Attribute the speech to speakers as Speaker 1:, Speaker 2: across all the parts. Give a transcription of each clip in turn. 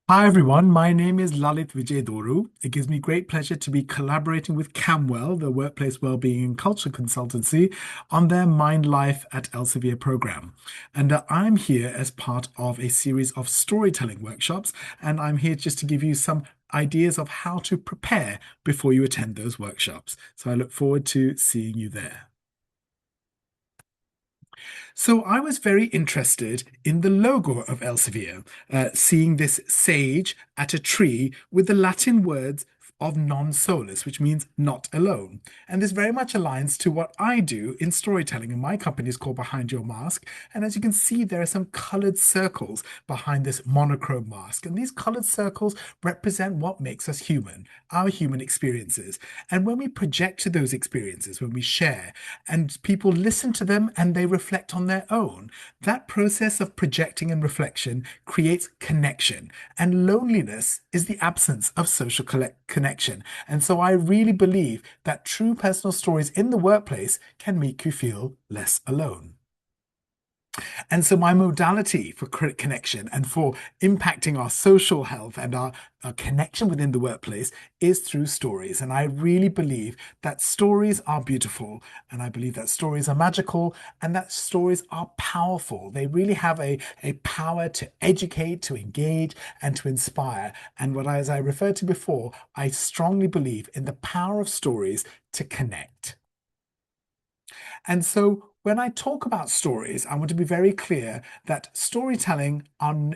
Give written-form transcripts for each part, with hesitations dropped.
Speaker 1: Hi everyone, my name is Lalit Vijaydoru. It gives me great pleasure to be collaborating with Kamwell, the workplace wellbeing and culture consultancy, on their Mind Life at Elsevier program. I'm here as part of a series of storytelling workshops, and I'm here just to give you some ideas of how to prepare before you attend those workshops. So I look forward to seeing you there. So I was very interested in the logo of Elsevier, seeing this sage at a tree with the Latin words of non solus, which means not alone. And this very much aligns to what I do in storytelling, and my company is called Behind Your Mask. And as you can see, there are some colored circles behind this monochrome mask. And these colored circles represent what makes us human, our human experiences. And when we project to those experiences, when we share, and people listen to them and they reflect on their own. That process of projecting and reflection creates connection. And loneliness is the absence of social connection. And so I really believe that true personal stories in the workplace can make you feel less alone. And so, my modality for connection and for impacting our social health and our connection within the workplace is through stories. And I really believe that stories are beautiful. And I believe that stories are magical and that stories are powerful. They really have a power to educate, to engage, and to inspire. And as I referred to before, I strongly believe in the power of stories to connect. And so when I talk about stories, I want to be very clear that storytelling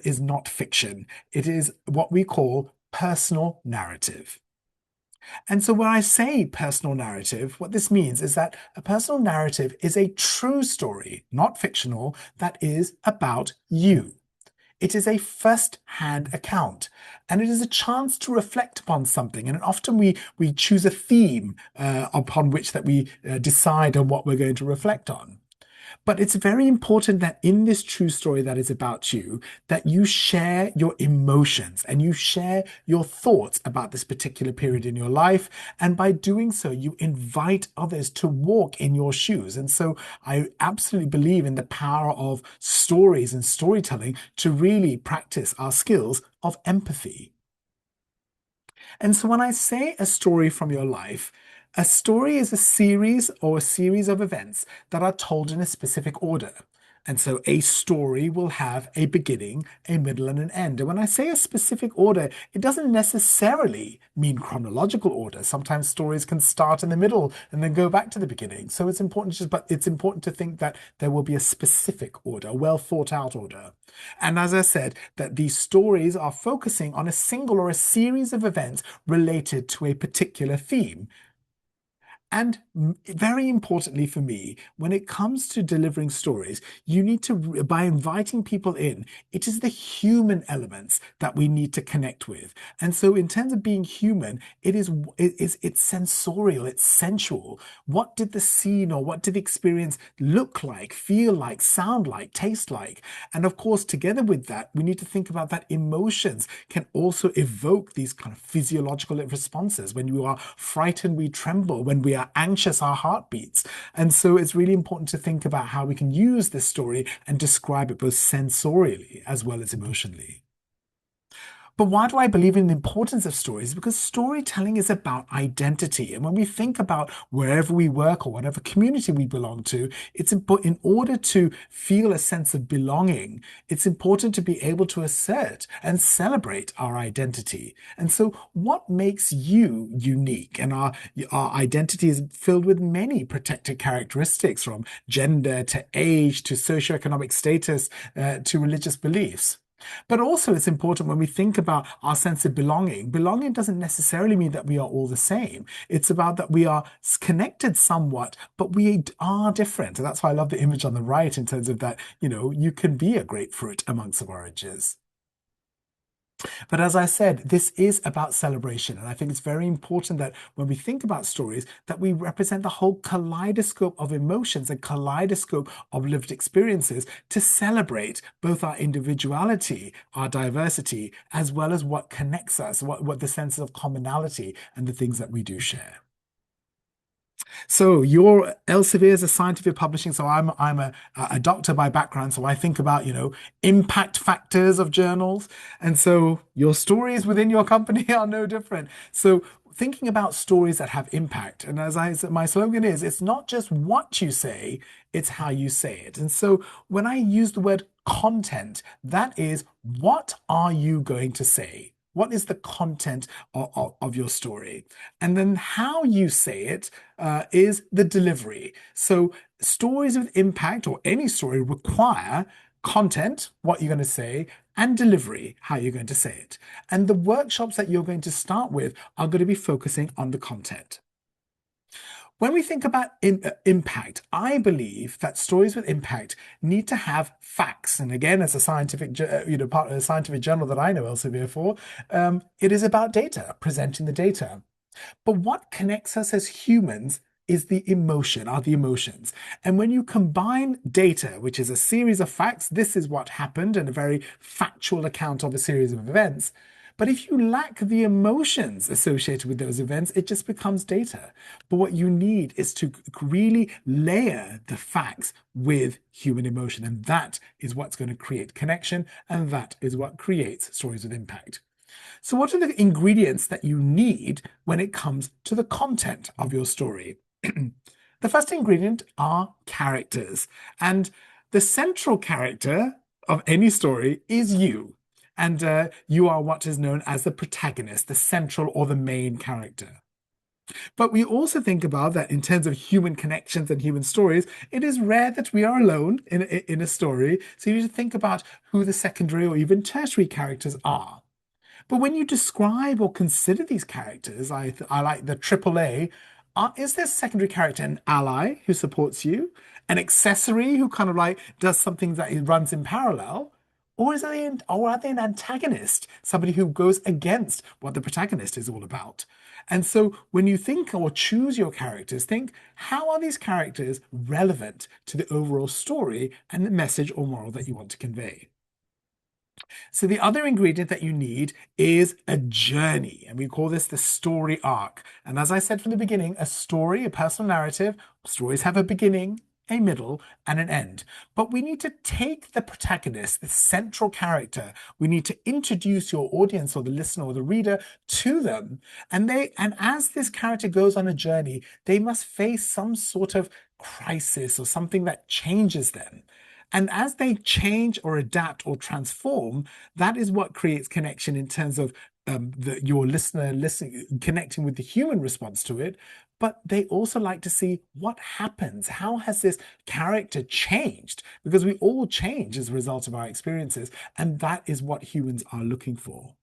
Speaker 1: is not fiction. It is what we call personal narrative. And so when I say personal narrative, what this means is that a personal narrative is a true story, not fictional, that is about you. It is a first-hand account, and it is a chance to reflect upon something. And often we choose a theme upon which that we decide on what we're going to reflect on. But it's very important that in this true story that is about you, that you share your emotions and you share your thoughts about this particular period in your life. And by doing so, you invite others to walk in your shoes. And so I absolutely believe in the power of stories and storytelling to really practice our skills of empathy. And so when I say a story from your life, a story is a series or a series of events that are told in a specific order. And so a story will have a beginning, a middle, and an end. And when I say a specific order, it doesn't necessarily mean chronological order. Sometimes stories can start in the middle and then go back to the beginning. So it's important to think that there will be a specific order, a well thought out order. And as I said, that these stories are focusing on a single or a series of events related to a particular theme. And very importantly for me, when it comes to delivering stories, you need to, by inviting people in, it is the human elements that we need to connect with. And so, in terms of being human, it's sensorial, it's sensual. What did the scene or what did the experience look like, feel like, sound like, taste like? And of course, together with that, we need to think about that emotions can also evoke these kind of physiological responses. When you are frightened, we tremble. When we are anxious, our heart beats. And so it's really important to think about how we can use this story and describe it both sensorially as well as emotionally. But why do I believe in the importance of stories? Because storytelling is about identity. And when we think about wherever we work or whatever community we belong to, it's important in order to feel a sense of belonging, it's important to be able to assert and celebrate our identity. And so what makes you unique? And our identity is filled with many protected characteristics from gender to age to socioeconomic status to religious beliefs. But also, it's important when we think about our sense of belonging. Belonging doesn't necessarily mean that we are all the same. It's about that we are connected somewhat, but we are different. And that's why I love the image on the right in terms of that, you can be a grapefruit amongst the oranges. But as I said, this is about celebration. And I think it's very important that when we think about stories, that we represent the whole kaleidoscope of emotions and kaleidoscope of lived experiences to celebrate both our individuality, our diversity, as well as what connects us, what the sense of commonality and the things that we do share. So your Elsevier is a scientific publishing. So I'm a doctor by background. So I think about, impact factors of journals. And so your stories within your company are no different. So thinking about stories that have impact. And as I said, my slogan is, it's not just what you say, it's how you say it. And so when I use the word content, that is, what are you going to say? What is the content of your story? And then how you say it is the delivery. So stories with impact or any story require content, what you're going to say, and delivery, how you're going to say it. And the workshops that you're going to start with are going to be focusing on the content. When we think about impact, I believe that stories with impact need to have facts. And again, as a scientific, part of the scientific journal that I know Elsevier for, it is about data, presenting the data. But what connects us as humans is are the emotions. And when you combine data, which is a series of facts, this is what happened, and a very factual account of a series of events. But if you lack the emotions associated with those events, it just becomes data. But what you need is to really layer the facts with human emotion. And that is what's going to create connection. And that is what creates stories with impact. So, what are the ingredients that you need when it comes to the content of your story? The first ingredient are characters. And the central character of any story is you. And you are what is known as the protagonist, the central or the main character. But we also think about that in terms of human connections and human stories, it is rare that we are alone in a story. So you need to think about who the secondary or even tertiary characters are. But when you describe or consider these characters, I like the AAA. Is this secondary character an ally who supports you, an accessory who kind of like does something that runs in parallel, or are they an antagonist, somebody who goes against what the protagonist is all about? And so when you think or choose your characters, think how are these characters relevant to the overall story and the message or moral that you want to convey? So the other ingredient that you need is a journey, and we call this the story arc. And as I said from the beginning, a story, a personal narrative, stories have a beginning, a middle, and an end. But we need to take the protagonist, the central character. We need to introduce your audience or the listener or the reader to them. And as this character goes on a journey, they must face some sort of crisis or something that changes them. And as they change or adapt or transform, that is what creates connection in terms of your listener listening, connecting with the human response to it. But they also like to see what happens. How has this character changed? Because we all change as a result of our experiences. And that is what humans are looking for.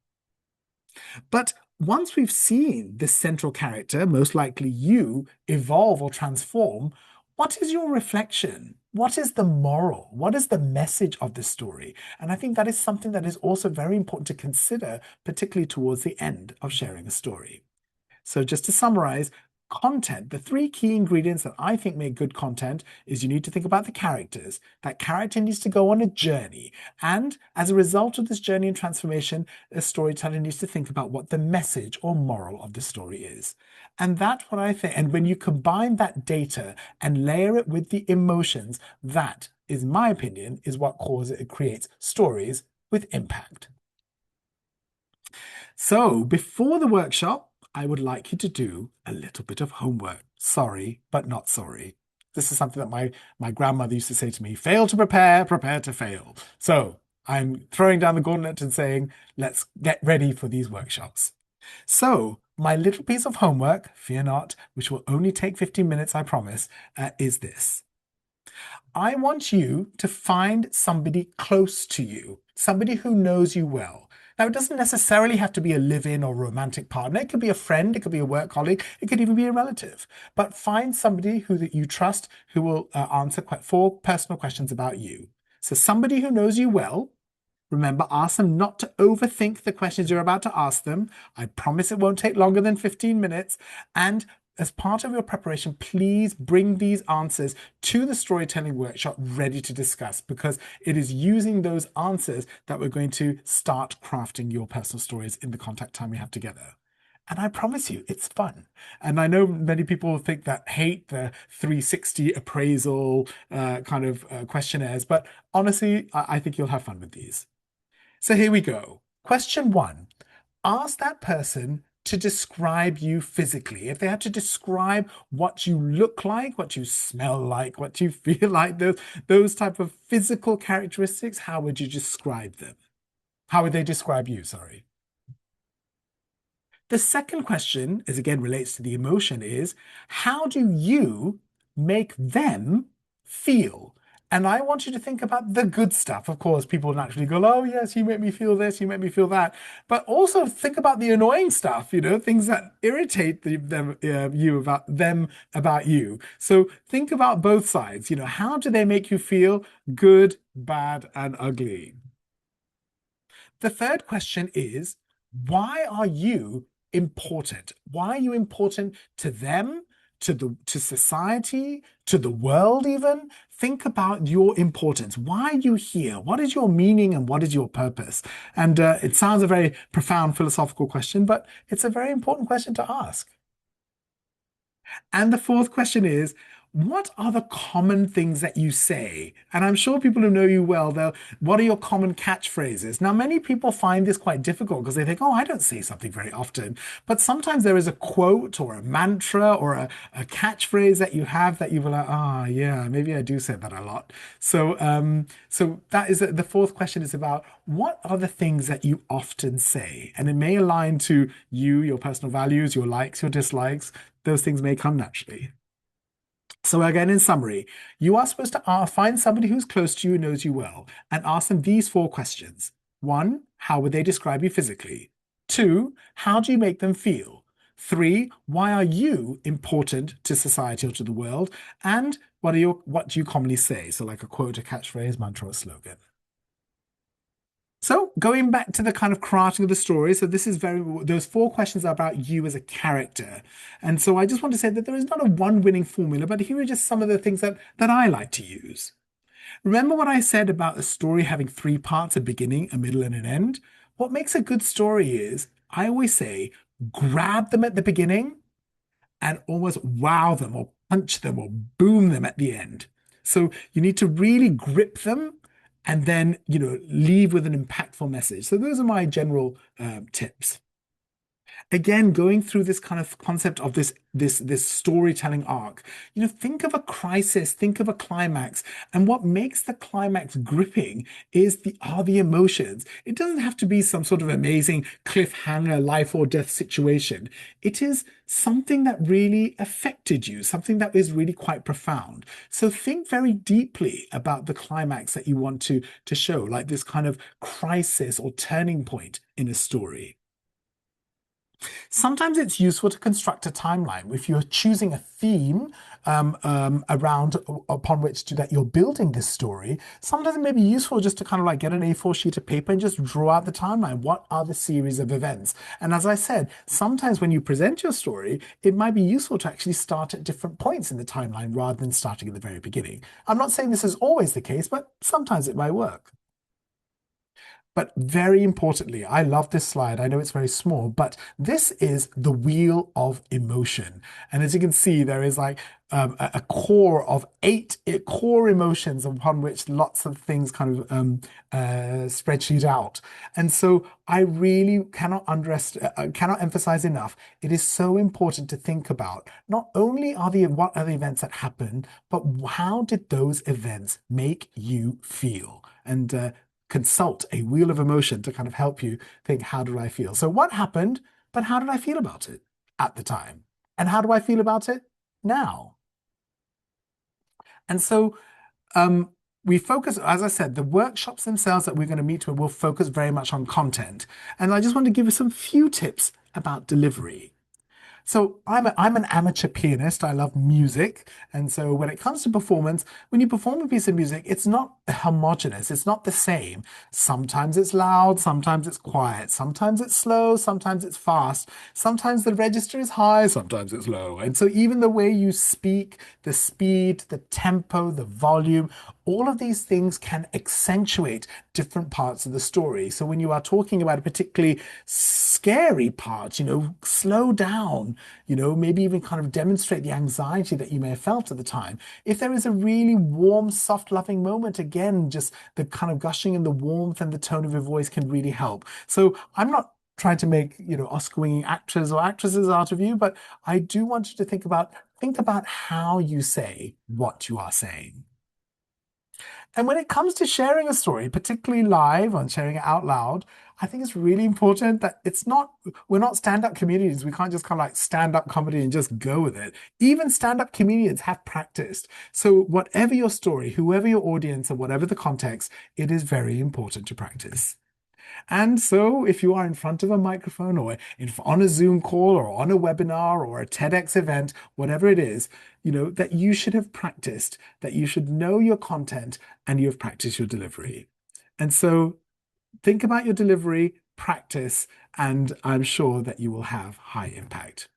Speaker 1: But once we've seen this central character, most likely you, evolve or transform, what is your reflection? What is the moral? What is the message of this story? And I think that is something that is also very important to consider, particularly towards the end of sharing a story. So just to summarize, content, the three key ingredients that I think make good content is you need to think about the characters. That character needs to go on a journey. And as a result of this journey and transformation, a storyteller needs to think about what the message or moral of the story is. And that's what I think. And when you combine that data and layer it with the emotions, that is my opinion, is what creates stories with impact. So before the workshop, I would like you to do a little bit of homework. Sorry, but not sorry. This is something that my grandmother used to say to me, fail to prepare, prepare to fail. So I'm throwing down the gauntlet and saying, let's get ready for these workshops. So my little piece of homework, fear not, which will only take 15 minutes, I promise, is this. I want you to find somebody close to you, somebody who knows you well. Now, it doesn't necessarily have to be a live-in or romantic partner. It could be a friend, it could be a work colleague, it could even be a relative. But find somebody who that you trust who will answer 4 personal questions about you. So somebody who knows you well. Remember, ask them not to overthink the questions you're about to ask them. I promise it won't take longer than 15 minutes. And as part of your preparation, please bring these answers to the storytelling workshop ready to discuss, because it is using those answers that we're going to start crafting your personal stories in the contact time we have together. And I promise you, it's fun. And I know many people think that hate the 360 appraisal kind of questionnaires, but honestly, I think you'll have fun with these. So here we go. Question one. Ask that person to describe you physically. If they had to describe what you look like, what you smell like, what you feel like, those type of physical characteristics, how would you describe them? How would they describe you? Sorry. The second question is again relates to the emotion is how do you make them feel? And I want you to think about the good stuff. Of course, people naturally go, oh, yes, you make me feel this, you make me feel that. But also think about the annoying stuff, things that irritate you about you. So think about both sides. How do they make you feel good, bad, and ugly? The third question is, why are you important? Why are you important to them, to society, to the world even? Think about your importance. Why are you here? What is your meaning and what is your purpose? And it sounds a very profound philosophical question, but it's a very important question to ask. And the fourth question is, what are the common things that you say? And I'm sure people who know you well, though, what are your common catchphrases? Now, many people find this quite difficult because they think, oh, I don't say something very often. But sometimes there is a quote or a mantra or a catchphrase that you have that you were like, ah, yeah, maybe I do say that a lot. So that is the fourth question is about what are the things that you often say? And it may align to you, your personal values, your likes, your dislikes. Those things may come naturally. So again, in summary, you are supposed to find somebody who's close to you, knows you well, and ask them these four questions. One, how would they describe you physically? Two, how do you make them feel? Three, why are you important to society or to the world? And what do you commonly say? So like a quote, a catchphrase, mantra, or slogan. So going back to the kind of crafting of the story, so this is those four questions are about you as a character. And so I just want to say that there is not a one winning formula, but here are just some of the things that I like to use. Remember what I said about a story having three parts, a beginning, a middle, and an end? What makes a good story is, I always say, grab them at the beginning and almost wow them or punch them or boom them at the end. So you need to really grip them and then, leave with an impactful message. So those are my general tips. Again, going through this kind of concept of this storytelling arc, think of a crisis, think of a climax, and what makes the climax gripping are the emotions. It doesn't have to be some sort of amazing cliffhanger, life or death situation. It is something that really affected you, something that is really quite profound. So think very deeply about the climax that you want to show, like this kind of crisis or turning point in a story. Sometimes it's useful to construct a timeline. If you're choosing a theme around upon which that you're building this story, sometimes it may be useful just to kind of like get an A4 sheet of paper and just draw out the timeline. What are the series of events? And as I said, sometimes when you present your story, it might be useful to actually start at different points in the timeline rather than starting at the very beginning. I'm not saying this is always the case, but sometimes it might work. But very importantly, I love this slide. I know it's very small, but this is the wheel of emotion. And as you can see, there is like a core of eight core emotions upon which lots of things kind of spreadsheet out. And so I really cannot emphasize enough. It is so important to think about not only what are the events that happen, but how did those events make you feel? And consult a wheel of emotion to kind of help you think, how do I feel? So what happened, but how did I feel about it at the time? And how do I feel about it now? And so we focus, as I said, the workshops themselves that we're going to meet with will focus very much on content. And I just want to give you some few tips about delivery. So I'm an amateur pianist. I love music. And so when it comes to performance, when you perform a piece of music, it's not homogeneous. It's not the same. Sometimes it's loud, sometimes it's quiet, sometimes it's slow, sometimes it's fast, sometimes the register is high, sometimes it's low. And so even the way you speak, the speed, the tempo, the volume, all of these things can accentuate different parts of the story. So when you are talking about a particularly scary part, slow down, maybe even kind of demonstrate the anxiety that you may have felt at the time. If there is a really warm, soft, loving moment, again, just the kind of gushing and the warmth and the tone of your voice can really help. So I'm not trying to make, Oscar-winning actors or actresses out of you, but I do want you to think about how you say what you are saying. And when it comes to sharing a story, particularly live and sharing it out loud, I think it's really important that we're not stand-up comedians. We can't just kind of like stand up comedy and just go with it. Even stand-up comedians have practiced. So whatever your story, whoever your audience, and whatever the context, it is very important to practice. And so, if you are in front of a microphone or on a Zoom call or on a webinar or a TEDx event, whatever it is, that you should have practiced, that you should know your content and you have practiced your delivery. And so, think about your delivery, practice, and I'm sure that you will have high impact.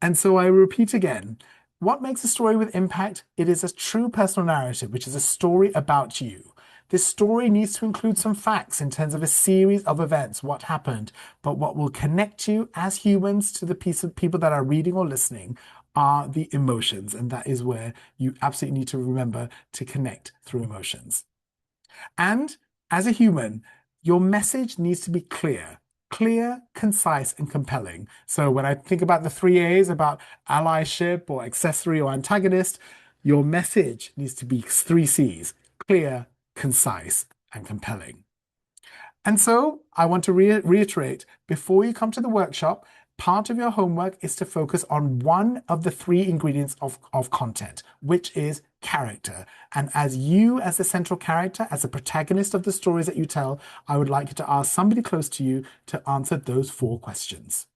Speaker 1: And so I repeat again, what makes a story with impact? It is a true personal narrative, which is a story about you. This story needs to include some facts in terms of a series of events, what happened, but what will connect you as humans to the piece of people that are reading or listening are the emotions. And that is where you absolutely need to remember to connect through emotions. And as a human, your message needs to be clear, concise, and compelling. So when I think about the three A's about allyship or accessory or antagonist, your message needs to be three C's: clear, concise, and compelling. And so I want to reiterate before you come to the workshop, part of your homework is to focus on one of the three ingredients of content, which is character. And as you, as the central character, as the protagonist of the stories that you tell, I would like you to ask somebody close to you to answer those four questions.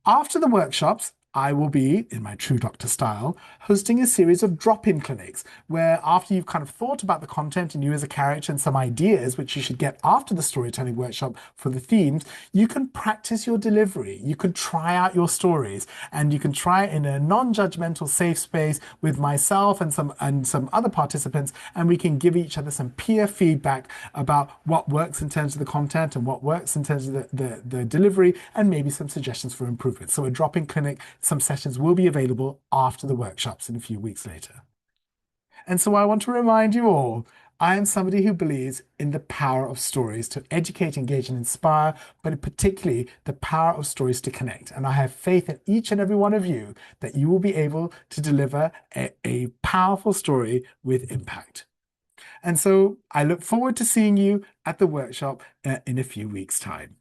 Speaker 1: After the workshops, I will be, in my true doctor style, hosting a series of drop-in clinics where after you've kind of thought about the content and you as a character and some ideas, which you should get after the storytelling workshop for the themes, you can practice your delivery. You can try out your stories and you can try it in a non-judgmental, safe space with myself and some other participants, and we can give each other some peer feedback about what works in terms of the content and what works in terms of the delivery and maybe some suggestions for improvement. So a drop-in clinic, some sessions will be available after the workshops in a few weeks later. And so I want to remind you all, I am somebody who believes in the power of stories to educate, engage, and inspire, but particularly the power of stories to connect. And I have faith in each and every one of you that you will be able to deliver a powerful story with impact. And so I look forward to seeing you at the workshop in a few weeks' time.